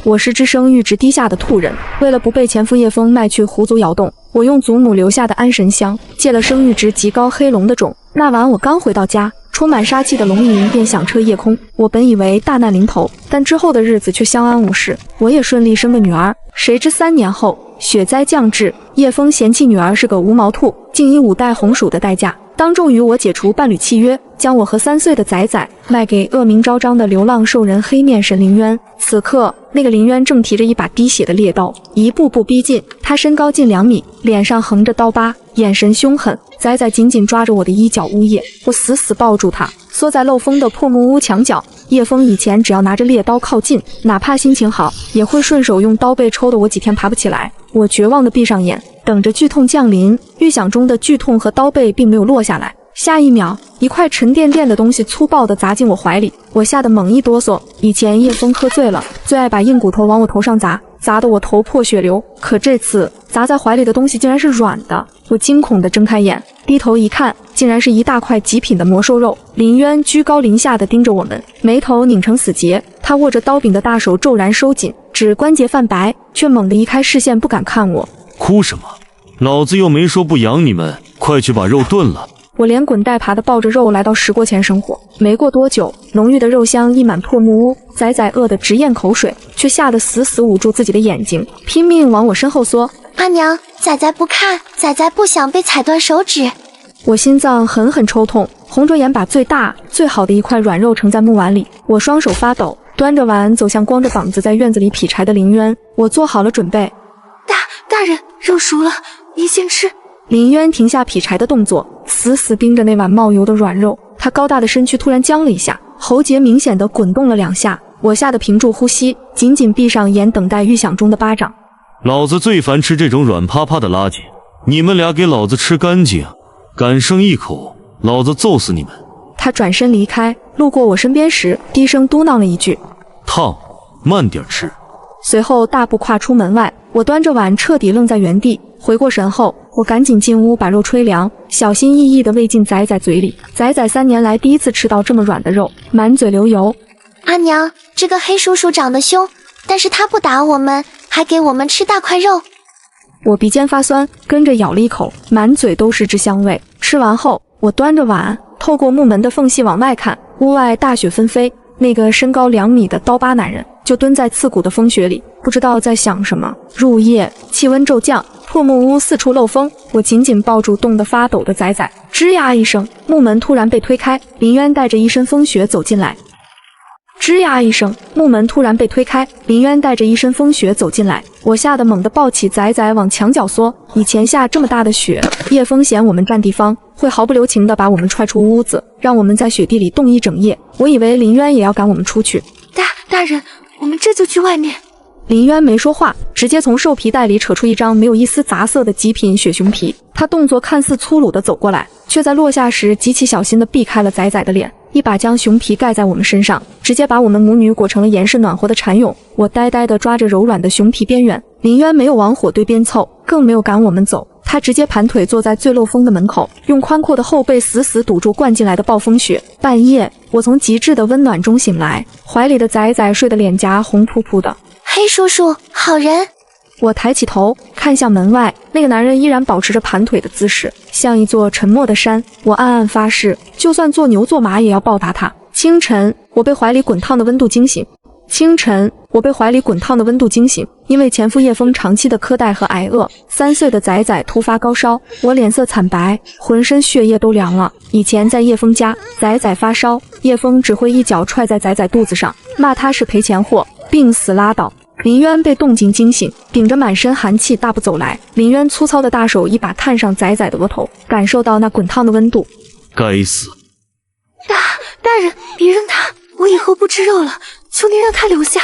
我是只生育值低下的兔人，为了不被前夫叶枫卖去狐族窑洞，我用祖母留下的安神香借了生育值极高黑龙的种。那晚我刚回到家，充满杀气的龙吟便响彻夜空。我本以为大难临头，但之后的日子却相安无事，我也顺利生个女儿。谁知3年后，雪灾降至，叶枫嫌弃女儿是个无毛兔，竟以5代红薯的代价，当众与我解除伴侣契约，将我和3岁的仔仔卖给恶名昭彰的流浪兽人黑面神林渊。此刻，那个林渊正提着一把滴血的猎刀，一步步逼近。他身高近2米，脸上横着刀疤，眼神凶狠。仔仔紧紧抓着我的衣角呜咽，我死死抱住他，缩在漏风的破木屋墙角。叶枫以前只要拿着猎刀靠近，哪怕心情好，也会顺手用刀背抽得我几天爬不起来。我绝望地闭上眼，等着剧痛降临。预想中的剧痛和刀背并没有落下来，下一秒，一块沉甸甸的东西粗暴地砸进我怀里，我吓得猛一哆嗦。以前叶枫喝醉了，最爱把硬骨头往我头上砸，砸得我头破血流。可这次砸在怀里的东西竟然是软的，我惊恐地睁开眼，低头一看，竟然是一大块极品的魔兽肉。林渊居高临下地盯着我们，眉头拧成死结，他握着刀柄的大手骤然收紧，指关节泛白，却猛地移开视线，不敢看我。哭什么？老子又没说不养你们，快去把肉炖了。我连滚带爬地抱着肉来到石锅前生火，没过多久，浓郁的肉香溢满破木屋，仔仔饿得直咽口水，却吓得死死捂住自己的眼睛，拼命往我身后缩。阿娘，仔仔不看，仔仔不想被踩断手指。我心脏狠狠抽痛，红着眼把最大最好的一块软肉盛在木碗里，我双手发抖，端着碗走向光着膀子在院子里劈柴的林渊。我做好了准备。大人，肉熟了，您先吃。林渊停下劈柴的动作，死死盯着那碗冒油的软肉。他高大的身躯突然僵了一下，喉结明显地滚动了2下。我吓得屏住呼吸，紧紧闭上眼，等待预想中的巴掌。老子最烦吃这种软趴趴的垃圾，你们俩给老子吃干净，敢生一口，老子揍死你们！他转身离开，路过我身边时，低声嘟囔了一句：烫，慢点吃。随后大步跨出门外，我端着碗彻底愣在原地。回过神后，我赶紧进屋把肉吹凉，小心翼翼地喂进仔仔嘴里。仔仔3年来第一次吃到这么软的肉，满嘴流油。阿娘，这个黑叔叔长得凶，但是他不打我们，还给我们吃大块肉。我鼻尖发酸，跟着咬了一口，满嘴都是汁香味。吃完后，我端着碗透过木门的缝隙往外看，屋外大雪纷飞，那个身高2米的刀疤男人就蹲在刺骨的风雪里，不知道在想什么。入夜，气温骤降，破木屋四处漏风，我紧紧抱住冻得发抖的仔仔。吱呀一声，木门突然被推开，林渊带着一身风雪走进来。吱呀一声，木门突然被推开，林渊带着一身风雪走进来。我吓得猛地抱起仔仔往墙角缩。以前下这么大的雪，叶枫嫌我们占地方，会毫不留情地把我们踹出屋子，让我们在雪地里冻一整夜。我以为林渊也要赶我们出去。大人，我们这就去外面。林渊没说话，直接从兽皮袋里扯出一张没有一丝杂色的极品雪熊皮。他动作看似粗鲁地走过来，却在落下时极其小心地避开了仔仔的脸，一把将熊皮盖在我们身上，直接把我们母女裹成了严实暖和的蚕蛹。我呆呆地抓着柔软的熊皮边缘，林渊没有往火堆边凑，更没有赶我们走，他直接盘腿坐在最漏风的门口，用宽阔的后背死死堵住灌进来的暴风雪。半夜，我从极致的温暖中醒来，怀里的仔仔睡得脸颊红扑扑的。黑叔叔，好人。我抬起头看向门外，那个男人依然保持着盘腿的姿势，像一座沉默的山。我暗暗发誓，就算做牛做马也要报答他。清晨，我被怀里滚烫的温度惊醒。因为前夫叶枫长期的苛待和挨饿，3岁的仔仔突发高烧，我脸色惨白，浑身血液都凉了。以前在叶枫家，仔仔发烧，叶枫只会一脚踹在仔仔肚子上，骂他是赔钱货，病死拉倒。林渊被动静惊醒，顶着满身寒气大步走来。林渊粗糙的大手一把探上仔仔的额头，感受到那滚烫的温度。该死！大人，别扔他，我以后不吃肉了，求您让他留下。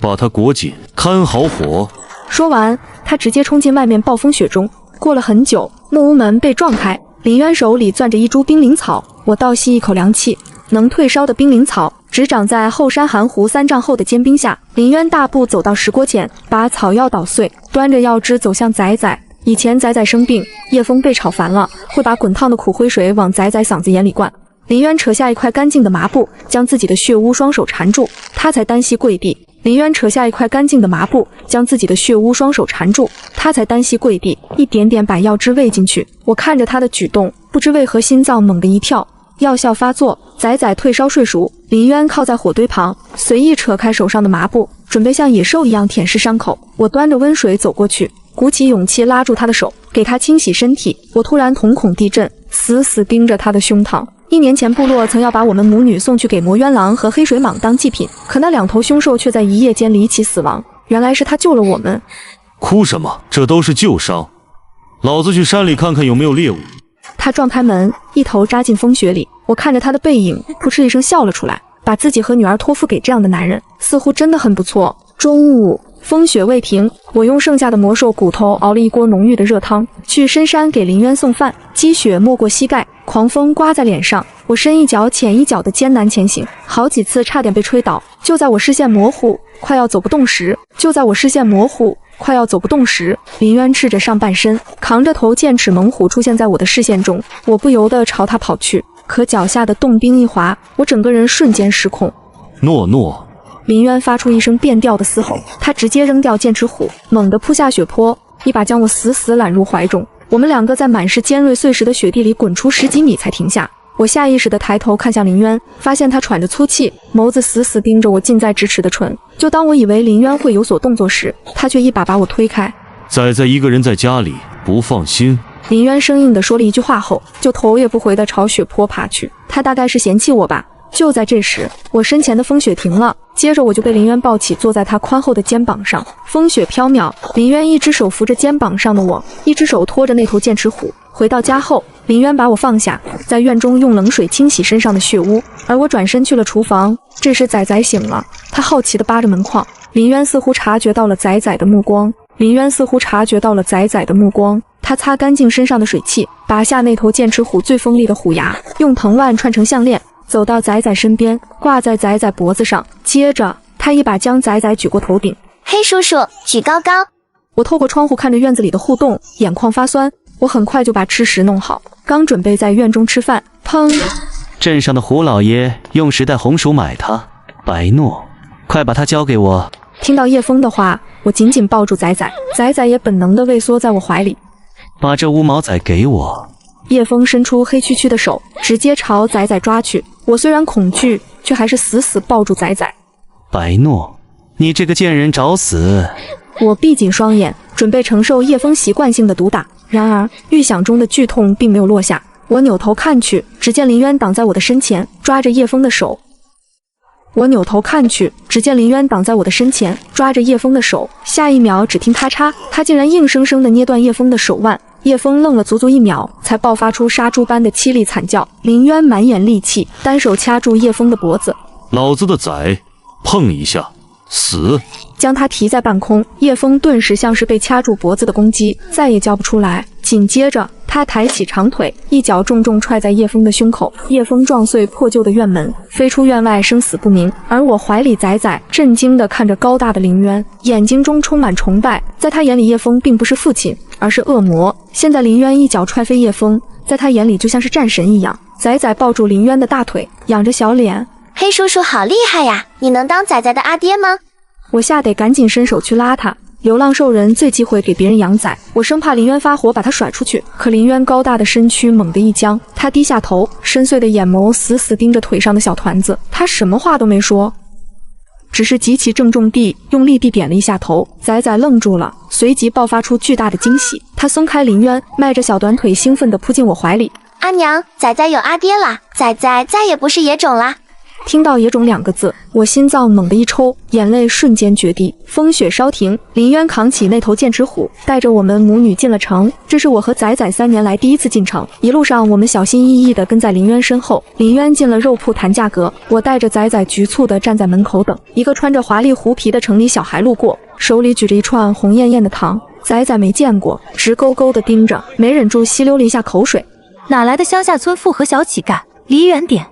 把他裹紧，看好火。说完，他直接冲进外面暴风雪中。过了很久，木屋门被撞开，林渊手里攥着一株冰灵草。我倒吸一口凉气，能退烧的冰灵草只长在后山寒湖3丈后的坚冰下。林渊大步走到石锅前，把草药捣碎，端着药汁走向仔仔。以前仔仔生病，叶枫被吵烦了，会把滚烫的苦灰水往仔仔嗓子眼里灌。林渊扯下一块干净的麻布，将自己的血污双手缠住，他才单膝跪地。林渊扯下一块干净的麻布，将自己的血污双手缠住，他才单膝跪地，一点点把药汁喂进去。我看着他的举动，不知为何心脏猛地一跳。药效发作，仔仔退烧睡熟。林渊靠在火堆旁，随意扯开手上的麻布，准备像野兽一样舔舐伤口。我端着温水走过去，鼓起勇气拉住他的手，给他清洗身体。我突然瞳孔地震，死死盯着他的胸膛。1年前，部落曾要把我们母女送去给魔渊狼和黑水蟒当祭品，可那2头凶兽却在一夜间离奇死亡。原来是他救了我们。哭什么？这都是旧伤。老子去山里看看有没有猎物。他撞开门，一头扎进风雪里。我看着他的背影，扑哧一声笑了出来。把自己和女儿托付给这样的男人，似乎真的很不错。中午，风雪未停，我用剩下的魔兽骨头熬了一锅浓郁的热汤，去深山给林渊送饭。积雪没过膝盖，狂风刮在脸上，我深一脚浅一脚的艰难前行，好几次差点被吹倒。就在我视线模糊，快要走不动时，林渊赤着上半身，扛着头剑齿猛虎出现在我的视线中，我不由得朝他跑去，可脚下的冻冰一滑，我整个人瞬间失控。诺诺！林渊发出一声变调的嘶吼，他直接扔掉剑齿虎，猛地扑下雪坡，一把将我死死揽入怀中。我们2个在满是尖锐碎石的雪地里滚出10几米才停下。我下意识地抬头看向林渊，发现他喘着粗气，眸子死死盯着我近在咫尺的唇。就当我以为林渊会有所动作时，他却一把把我推开。仔仔一个人在家里不放心。林渊生硬地说了一句话后，就头也不回地朝雪坡爬去。他大概是嫌弃我吧。就在这时，我身前的风雪停了，接着我就被林渊抱起，坐在他宽厚的肩膀上。风雪飘渺，林渊一只手扶着肩膀上的我，一只手拖着那头剑齿虎。回到家后，林渊把我放下，在院中用冷水清洗身上的血污，而我转身去了厨房。这时仔仔醒了，他好奇地扒着门框。林渊似乎察觉到了仔仔的目光，他擦干净身上的水汽，拔下那头剑齿虎最锋利的虎牙，用藤蔓串成项链，走到仔仔身边，挂在仔仔脖子上。接着他一把将仔仔举过头顶。黑叔叔，举高高！我透过窗户看着院子里的互动，眼眶发酸。我很快就把吃食弄好，刚准备在院中吃饭，砰！镇上的胡老爷用10袋红薯买它，白诺，快把它交给我。听到叶枫的话，我紧紧抱住仔仔，仔仔也本能地畏缩在我怀里。把这乌毛仔给我。叶枫伸出黑黢黢的手，直接朝仔仔抓去。我虽然恐惧，却还是死死抱住仔仔。白诺，你这个贱人找死！我闭紧双眼，准备承受叶枫习惯性的毒打。然而预想中的剧痛并没有落下。我扭头看去，只见林渊挡在我的身前，抓着叶枫的手。下一秒，只听咔嚓，他竟然硬生生地捏断叶枫的手腕。叶枫愣了足足1秒，才爆发出杀猪般的凄厉惨叫。林渊满眼戾气，单手掐住叶枫的脖子。老子的仔，碰一下死！将他提在半空，叶枫顿时像是被掐住脖子的公鸡，再也叫不出来。紧接着，他抬起长腿，一脚重重踹在叶枫的胸口，叶枫撞碎破旧的院门，飞出院外，生死不明。而我怀里仔仔震惊地看着高大的林渊，眼睛中充满崇拜。在他眼里，叶枫并不是父亲，而是恶魔。现在林渊一脚踹飞叶枫，在他眼里就像是战神一样。仔仔抱住林渊的大腿，仰着小脸。黑叔叔好厉害呀！你能当仔仔的阿爹吗？我吓得赶紧伸手去拉他。流浪兽人最忌讳给别人养崽，我生怕林渊发火把他甩出去。可林渊高大的身躯猛地一僵，他低下头，深邃的眼眸死死盯着腿上的小团子。他什么话都没说，只是极其郑重地用力地点了一下头。仔仔愣住了，随即爆发出巨大的惊喜。他松开林渊，迈着小短腿兴奋地扑进我怀里。阿娘，仔仔有阿爹啦！仔仔再也不是野种啦！听到野种2个字，我心脏猛地一抽，眼泪瞬间决堤。风雪稍停，林渊扛起那头剑齿虎，带着我们母女进了城。这是我和仔仔3年来第一次进城，一路上我们小心翼翼地跟在林渊身后。林渊进了肉铺谈价格，我带着仔仔局促地站在门口等。一个穿着华丽狐皮的城里小孩路过，手里举着一串红艳艳的糖。仔仔没见过，直勾勾地盯着，没忍住吸溜了一下口水。哪来的乡下村妇和小乞丐？离远点！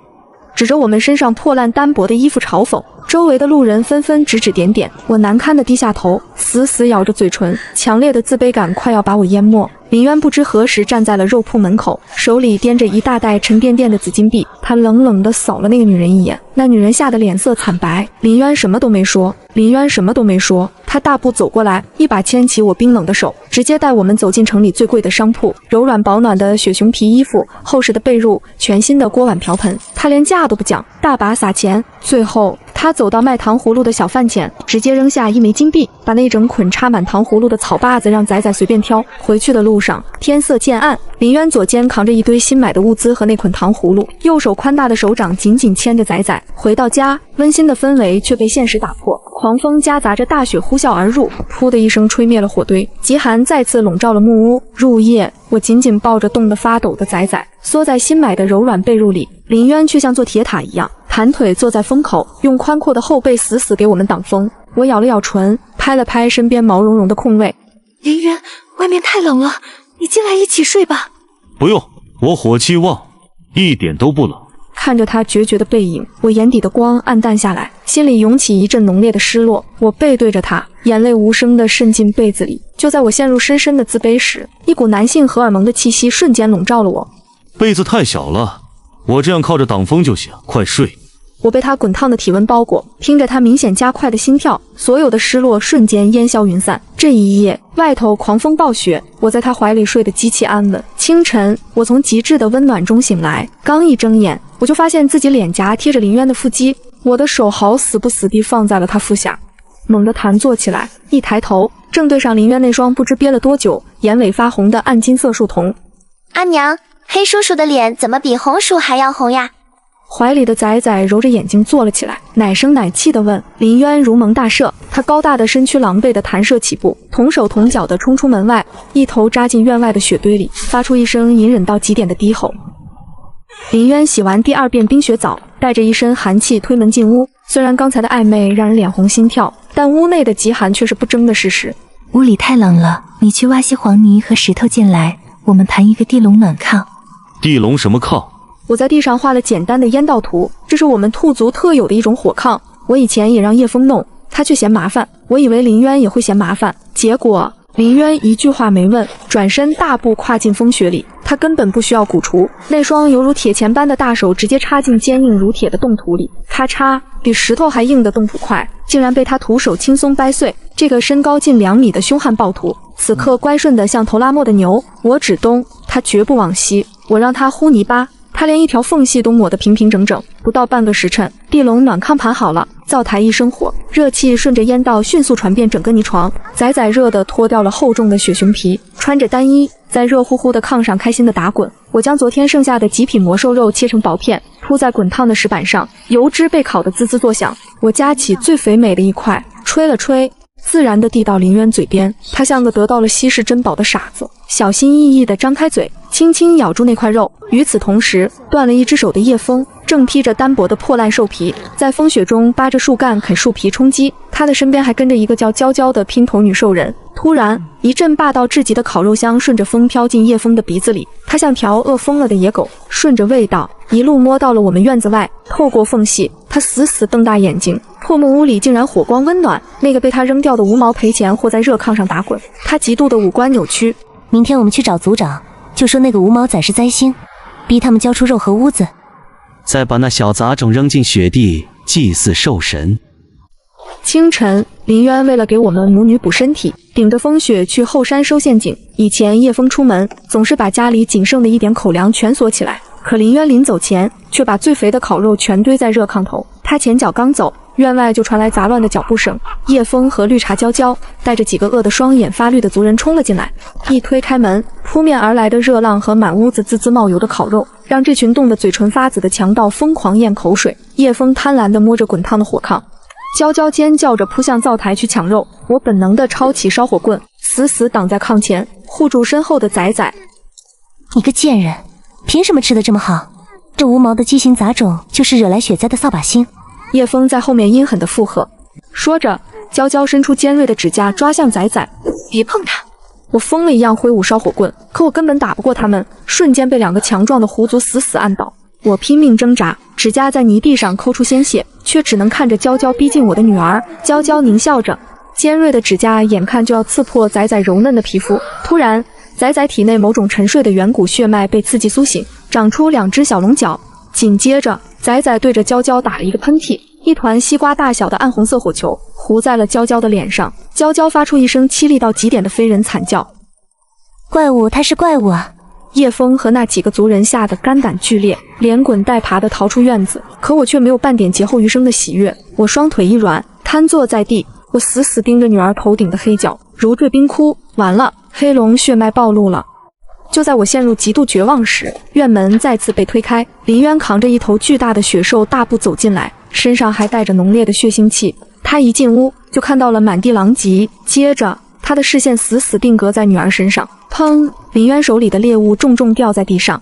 指着我们身上破烂单薄的衣服嘲讽，周围的路人纷纷指指点点。我难堪地低下头，死死咬着嘴唇，强烈的自卑感快要把我淹没。林渊不知何时站在了肉铺门口，手里掂着一大袋沉甸甸的紫金币。他冷冷地扫了那个女人一眼，那女人吓得脸色惨白。林渊什么都没说，他大步走过来，一把牵起我冰冷的手，直接带我们走进城里最贵的商铺。柔软保暖的雪熊皮衣服，厚实的被褥，全新的锅碗瓢盆，他连价都不讲，大把撒钱。最后他走到卖糖葫芦的小贩前，直接扔下1枚金币，把那整捆插满糖葫芦的草把子让仔仔随便挑。回去的路上，天色渐暗，林渊左肩扛着一堆新买的物资和那捆糖葫芦，右手宽大的手掌紧紧牵着仔仔。回到家，温馨的氛围却被现实打破，狂风夹杂着大雪呼啸而入，噗的一声吹灭了火堆，极寒再次笼罩了木屋。入夜，我紧紧抱着冻得发抖的仔仔，缩在新买的柔软被褥里。林渊却像座铁塔一样，盘腿坐在风口，用宽阔的后背死死给我们挡风。我咬了咬唇，拍了拍身边毛茸茸的空位。林渊，外面太冷了，你进来一起睡吧。不用，我火气旺，一点都不冷。看着他决绝的背影，我眼底的光暗淡下来，心里涌起一阵浓烈的失落。我背对着他，眼泪无声地渗进被子里。就在我陷入深深的自卑时，一股男性荷尔蒙的气息瞬间笼罩了我。被子太小了，我这样靠着挡风就行，快睡。我被他滚烫的体温包裹，听着他明显加快的心跳，所有的失落瞬间烟消云散。这一夜，外头狂风暴雪，我在他怀里睡得极其安稳。清晨，我从极致的温暖中醒来，刚一睁眼，我就发现自己脸颊贴着林渊的腹肌，我的手好死不死地放在了他腹下，猛地弹坐起来，一抬头，正对上林渊那双不知憋了多久、眼尾发红的暗金色树瞳。阿娘，黑叔叔的脸怎么比红叔还要红呀？怀里的仔仔揉着眼睛坐了起来，奶声奶气地问。林渊如蒙大赦，他高大的身躯狼狈地弹射起步，同手同脚地冲出门外，一头扎进院外的雪堆里，发出一声隐忍到极点的低吼。林渊洗完第2遍冰雪澡，带着一身寒气推门进屋。虽然刚才的暧昧让人脸红心跳，但屋内的极寒却是不争的事实。屋里太冷了，你去挖些黄泥和石头进来，我们盘一个地笼暖炕。地笼什么炕？我在地上画了简单的烟道图，这是我们兔族特有的一种火炕。我以前也让叶枫弄，他却嫌麻烦。我以为林渊也会嫌麻烦，结果林渊一句话没问，转身大步跨进风雪里。他根本不需要鼓锄，那双犹如铁钳般的大手直接插进坚硬如铁的冻土里，咔嚓，比石头还硬的冻土块竟然被他徒手轻松掰碎。这个身高近2米的凶悍暴徒，此刻乖顺的像头拉磨的牛。我指东，他绝不往西；我让他糊泥巴，他连一条缝隙都抹得平平整整。不到半个时辰，地笼暖炕盘好了，灶台一生火，热气顺着烟道迅速传遍整个泥床。仔仔热得脱掉了厚重的雪熊皮，穿着单衣，在热乎乎的炕上开心的打滚。我将昨天剩下的几匹魔兽肉切成薄片，铺在滚烫的石板上，油脂被烤得滋滋作响。我夹起最肥美的一块，吹了吹，自然地递到林渊嘴边。他像个得到了稀世珍宝的傻子，小心翼翼地张开嘴，轻轻咬住那块肉。与此同时，断了一只手的叶枫正披着单薄的破烂兽皮，在风雪中扒着树干啃树皮充饥。他的身边还跟着一个叫娇娇的姘头女兽人。突然，一阵霸道至极的烤肉香顺着风飘进叶枫的鼻子里，他像条饿疯了的野狗，顺着味道一路摸到了我们院子外。透过缝隙，他死死瞪大眼睛。破木屋里竟然火光温暖，那个被他扔掉的无毛赔钱或在热炕上打滚。他极度的五官扭曲。明天我们去找族长，就说那个无毛仔是灾星，逼他们交出肉和屋子，再把那小杂种扔进雪地祭祀兽神。清晨，林渊为了给我们母女补身体，顶着风雪去后山收陷阱。以前叶枫出门总是把家里仅剩的一点口粮全锁起来，可林渊临走前却把最肥的烤肉全堆在热炕头。他前脚刚走，院外就传来杂乱的脚步声。叶枫和绿茶娇娇带着几个饿得双眼发绿的族人冲了进来，一推开门，扑面而来的热浪和满屋子滋滋冒油的烤肉，让这群冻得嘴唇发紫的强盗疯狂咽口水。叶枫贪婪地摸着滚烫的火炕，娇娇尖叫着扑向灶台去抢肉。我本能地抄起烧火棍，死死挡在炕前，护住身后的仔仔。你个贱人，凭什么吃得这么好？这无毛的畸形杂种就是惹来雪灾的扫把星。叶枫在后面阴狠地附和，说着，娇娇伸出尖锐的指甲抓向仔仔。别碰他！我疯了一样挥舞烧火棍，可我根本打不过他们，瞬间被2个强壮的狐族死死按倒。我拼命挣扎，指甲在泥地上抠出鲜血，却只能看着娇娇逼近我的女儿。娇娇狞笑着，尖锐的指甲眼看就要刺破仔仔柔嫩的皮肤。突然，仔仔体内某种沉睡的远古血脉被刺激苏醒，长出2只小龙角。紧接着，仔仔对着娇娇打了一个喷嚏，一团西瓜大小的暗红色火球糊在了娇娇的脸上。娇娇发出一声凄厉到极点的非人惨叫。怪物，他是怪物啊！叶枫和那几个族人吓得肝胆俱裂，连滚带爬地逃出院子。可我却没有半点劫后余生的喜悦。我双腿一软，瘫坐在地，我死死盯着女儿头顶的黑角，如坠冰窟。完了，黑龙血脉暴露了。就在我陷入极度绝望时，院门再次被推开，林渊扛着一头巨大的血兽大步走进来，身上还带着浓烈的血腥气。他一进屋就看到了满地狼藉，接着他的视线死死定格在女儿身上。砰！林渊手里的猎物重重掉在地上。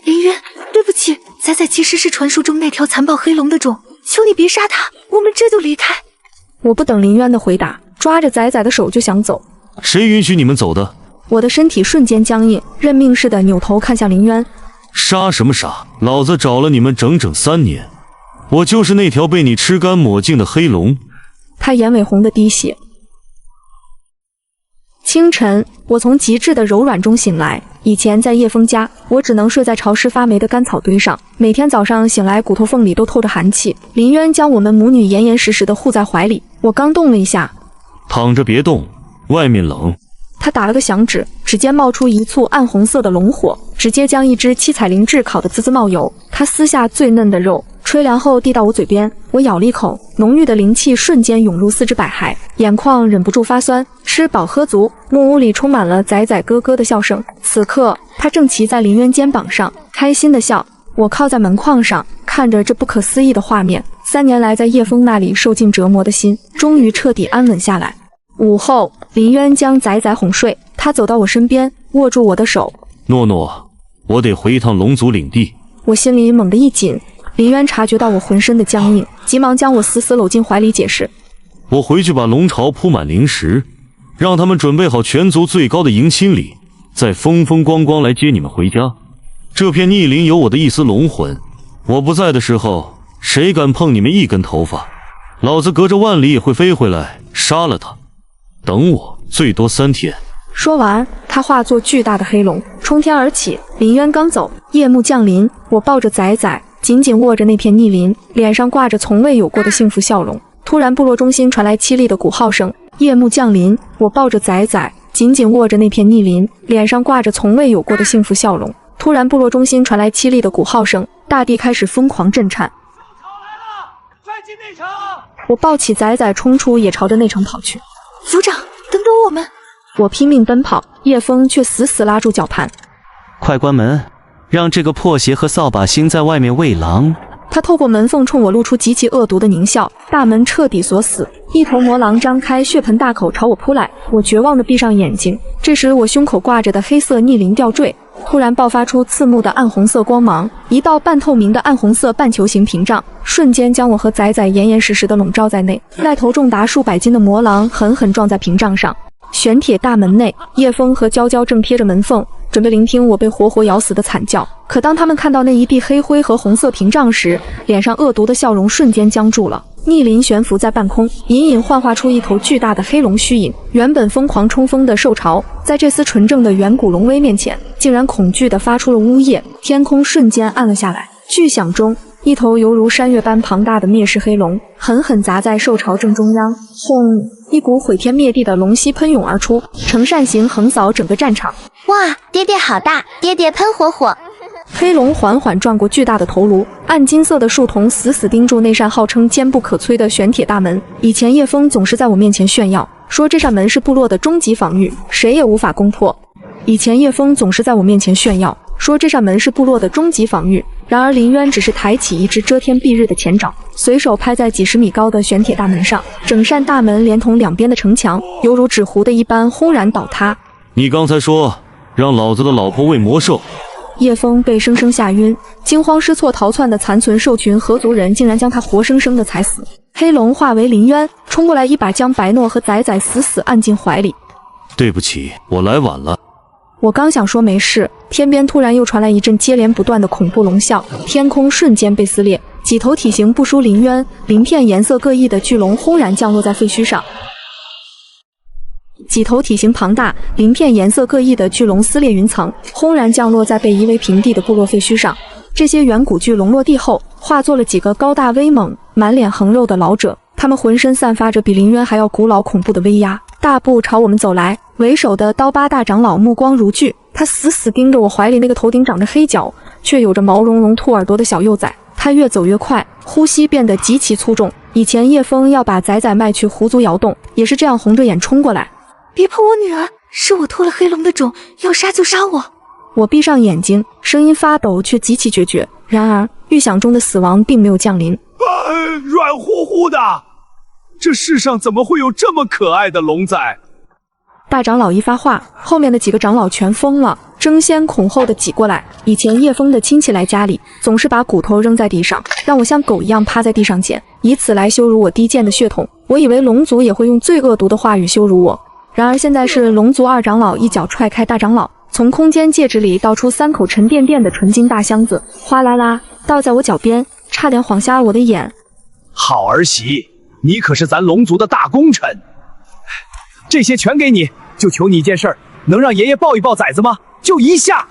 林渊，对不起，仔仔其实是传说中那条残暴黑龙的种，求你别杀他，我们这就离开。我不等林渊的回答，抓着仔仔的手就想走。谁允许你们走的？我的身体瞬间僵硬，认命似的扭头看向林渊。杀什么杀？老子找了你们整整3年，我就是那条被你吃干抹净的黑龙。他眼尾红的滴血。清晨，我从极致的柔软中醒来。以前在叶枫家，我只能睡在潮湿发霉的干草堆上，每天早上醒来，骨头缝里都透着寒气。林渊将我们母女严严实实地护在怀里，我刚动了一下，躺着别动，外面冷。他打了个响指，指尖冒出一簇暗红色的龙火，直接将一只七彩灵雉烤得滋滋冒油。他撕下最嫩的肉，吹凉后递到我嘴边，我咬了一口，浓郁的灵气瞬间涌入四肢百骸，眼眶忍不住发酸。吃饱喝足，木屋里充满了仔仔咯咯的笑声。此刻，他正骑在林渊肩膀上，开心的笑。我靠在门框上，看着这不可思议的画面。3年来在叶枫那里受尽折磨的心，终于彻底安稳下来。午后，林渊将仔仔哄睡，他走到我身边，握住我的手。诺诺，我得回一趟龙族领地。我心里猛地一紧。林渊察觉到我浑身的僵硬，急忙将我死死搂进怀里，解释：我回去把龙巢铺满灵石，让他们准备好全族最高的迎亲礼，再风风光光来接你们回家。这片逆鳞有我的一丝龙魂，我不在的时候，谁敢碰你们一根头发，老子隔着万里也会飞回来杀了他。等我，最多3天。说完，他化作巨大的黑龙，冲天而起。林渊刚走，夜幕降临，我抱着仔仔，紧紧握着那片逆鳞，脸上挂着从未有过的幸福笑容。突然，部落中心传来凄厉的鼓号声。夜幕降临，我抱着仔仔，紧紧握着那片逆鳞，脸上挂着从未有过的幸福笑容。突然，部落中心传来凄厉的鼓号声，大地开始疯狂震颤。快进内城！我抱起仔仔，冲出，也朝着内城跑去。族长，等等我们！我拼命奔跑，叶枫却死死拉住脚盘。快关门，让这个破鞋和扫把星在外面喂狼。他透过门缝冲我露出极其恶毒的狞笑，大门彻底锁死，一头魔狼张开血盆大口朝我扑来。我绝望地闭上眼睛。这时，我胸口挂着的黑色逆鳞吊坠突然爆发出刺目的暗红色光芒，一道半透明的暗红色半球形屏障瞬间将我和仔仔严严实实地笼罩在内。那头重达数百斤的魔狼狠狠撞在屏障上。玄铁大门内，叶枫和娇娇正贴着门缝，准备聆听我被活活咬死的惨叫。可当他们看到那一地黑灰和红色屏障时，脸上恶毒的笑容瞬间僵住了。逆鳞悬浮在半空，隐隐幻化出一头巨大的黑龙虚影。原本疯狂冲锋的兽潮，在这丝纯正的远古龙威面前，竟然恐惧地发出了呜咽。天空瞬间暗了下来，巨响中，一头犹如山岳般庞大的灭世黑龙狠狠砸在兽巢正中央，轰！一股毁天灭地的龙息喷涌而出，呈扇形横扫整个战场。哇，爹爹好大，爹爹喷火火！黑龙缓缓转过巨大的头颅，暗金色的树瞳死死盯住那扇号称坚不可摧的玄铁大门。以前叶枫总是在我面前炫耀，说这扇门是部落的终极防御，谁也无法攻破。然而林渊只是抬起一只遮天蔽日的前爪，随手拍在几十米高的玄铁大门上，整扇大门连同两边的城墙，犹如纸糊的一般轰然倒塌。你刚才说让老子的老婆喂魔兽？叶枫被生生吓晕，惊慌失措逃窜的残存兽群合族人竟然将他活生生的踩死。黑龙化为林渊，冲过来一把将白诺和仔仔死死按进怀里。对不起，我来晚了。我刚想说没事，天边突然又传来一阵接连不断的恐怖龙啸，天空瞬间被撕裂，几头体型不输林渊、鳞片颜色各异的巨龙轰然降落在废墟上。几头体型庞大、鳞片颜色各异的巨龙撕裂云层，轰然降落在被夷为平地的部落废墟上。这些远古巨龙落地后，化作了几个高大威猛、满脸横肉的老者，他们浑身散发着比林渊还要古老恐怖的威压，大步朝我们走来。为首的刀疤大长老目光如炬，他死死盯着我怀里那个头顶长着黑角却有着毛茸茸兔耳朵的小幼崽。他越走越快，呼吸变得极其粗重。以前叶枫要把崽崽卖去狐族窑洞，也是这样红着眼冲过来。别碰我女儿，是我偷了黑龙的种，要杀就杀我。我闭上眼睛，声音发抖却极其决绝。然而预想中的死亡并没有降临。软乎乎的，这世上怎么会有这么可爱的龙崽？大长老一发话，后面的几个长老全疯了，争先恐后的挤过来。以前叶枫的亲戚来家里，总是把骨头扔在地上，让我像狗一样趴在地上捡，以此来羞辱我低贱的血统。我以为龙族也会用最恶毒的话语羞辱我，然而现在是龙族二长老一脚踹开大长老，从空间戒指里倒出3口沉甸甸的纯金大箱子，哗啦啦倒在我脚边，差点晃瞎了我的眼。好儿媳，你可是咱龙族的大功臣，这些全给你，就求你一件事儿，能让爷爷抱一抱崽子吗？就一下。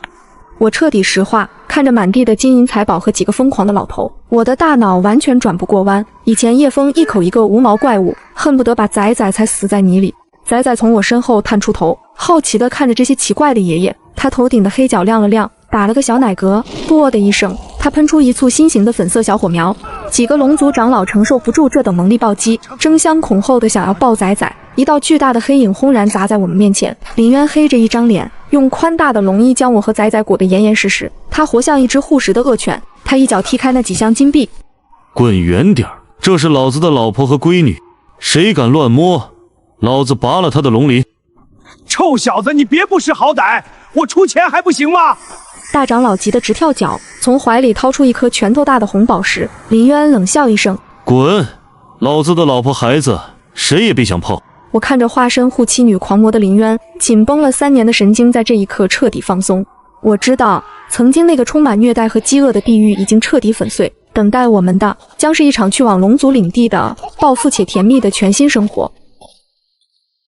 我彻底石化，看着满地的金银财宝和几个疯狂的老头，我的大脑完全转不过弯。以前叶枫一口一个无毛怪物，恨不得把崽崽才死在泥里。崽崽从我身后探出头，好奇地看着这些奇怪的爷爷。他头顶的黑角亮了亮，打了个小奶嗝，啵的一声，他喷出一簇新型的粉色小火苗。几个龙族长老承受不住这等猛力暴击，争相恐后的想要抱崽崽。一道巨大的黑影轰然砸在我们面前，林渊黑着一张脸，用宽大的龙衣将我和崽崽裹得严严实实。他活像一只护食的恶犬，他一脚踢开那几箱金币。滚远点儿，这是老子的老婆和闺女，谁敢乱摸，老子拔了他的龙鳞。臭小子，你别不识好歹，我出钱还不行吗？大长老急得直跳脚，从怀里掏出一颗拳头大的红宝石。林渊冷笑一声，滚，老子的老婆孩子谁也别想碰。我看着化身护妻女狂魔的林渊，紧绷了3年的神经在这一刻彻底放松。我知道，曾经那个充满虐待和饥饿的地狱已经彻底粉碎，等待我们的将是一场去往龙族领地的暴富且甜蜜的全新生活。